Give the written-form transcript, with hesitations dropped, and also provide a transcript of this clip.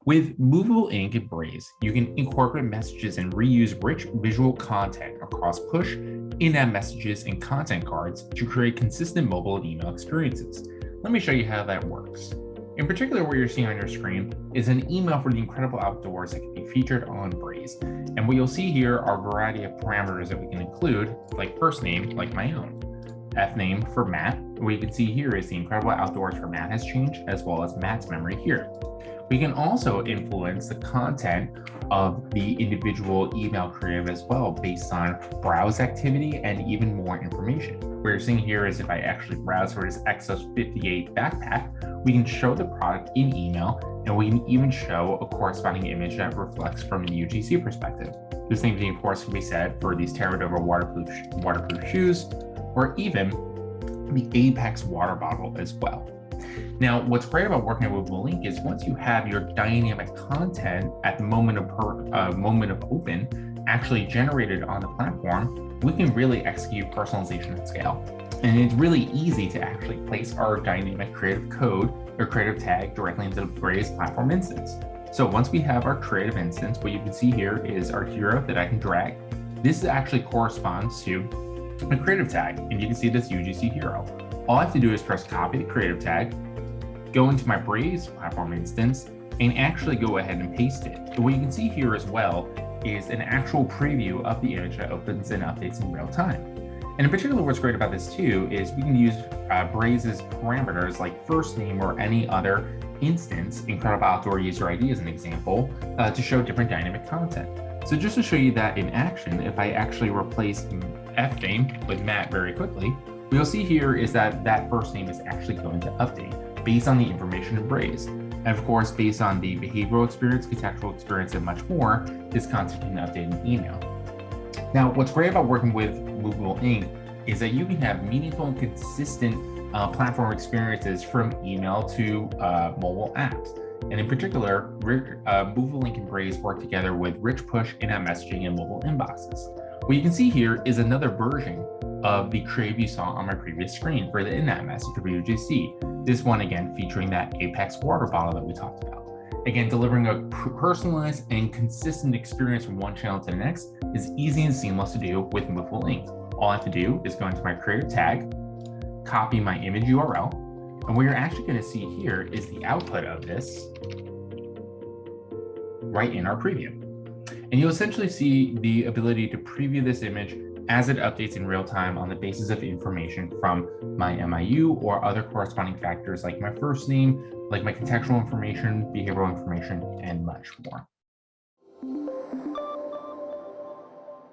With Movable Ink and Braze, you can incorporate messages and reuse rich visual content across push, in-app messages, and content cards to create consistent mobile and email experiences. Let me show you how that works. In particular, what you're seeing on your screen is an email for the incredible outdoors that can be featured on Braze. And what you'll see here are a variety of parameters that we can include, like first name, like my own. F name for Matt. What you can see here is the incredible outdoors for Matt has changed, as well as Matt's memory here. We can also influence the content of the individual email creative as well, based on browse activity and even more information. What you're seeing here is if I actually browse for this XS58 backpack, we can show the product in email, and we can even show a corresponding image that reflects from the UGC perspective. The same thing, of course, can be said for these Terradova waterproof shoes, or even the Apex water bottle as well. Now, what's great about working with Movable Ink is once you have your dynamic content at the moment of open actually generated on the platform, we can really execute personalization at scale. And it's really easy to actually place our dynamic creative code or creative tag directly into the Braze platform instance. So once we have our creative instance, what you can see here is our hero that I can drag. This actually corresponds to a creative tag, and you can see this UGC hero. All I have to do is press copy the creative tag, go into my Braze platform instance, and actually go ahead and paste it. What you can see here as well is an actual preview of the image that opens and updates in real time. And in particular, what's great about this too is we can use Braze's parameters like first name or any other instance, Incredible Outdoor User ID as an example, to show different dynamic content. So just to show you that in action, if I actually replace F name with Matt very quickly, what you'll see here is that that first name is actually going to update based on the information in Braze. And of course, based on the behavioral experience, contextual experience, and much more, this content can update in email. Now, what's great about working with Movable Ink is that you can have meaningful and consistent platform experiences from email to mobile apps. And in particular, Movable Ink and Braze work together with rich push, in-app messaging, and mobile inboxes. What you can see here is another version of the creative you saw on my previous screen for the in-app message of UGC. This one, again, featuring that Apex water bottle that we talked about. Again, delivering a personalized and consistent experience from one channel to the next is easy and seamless to do with Movable Ink. All I have to do is go into my creative tag, copy my image URL, and what you're actually going to see here is the output of this right in our preview. And you'll essentially see the ability to preview this image as it updates in real time on the basis of information from my MIU or other corresponding factors like my first name, like my contextual information, behavioral information, and much more.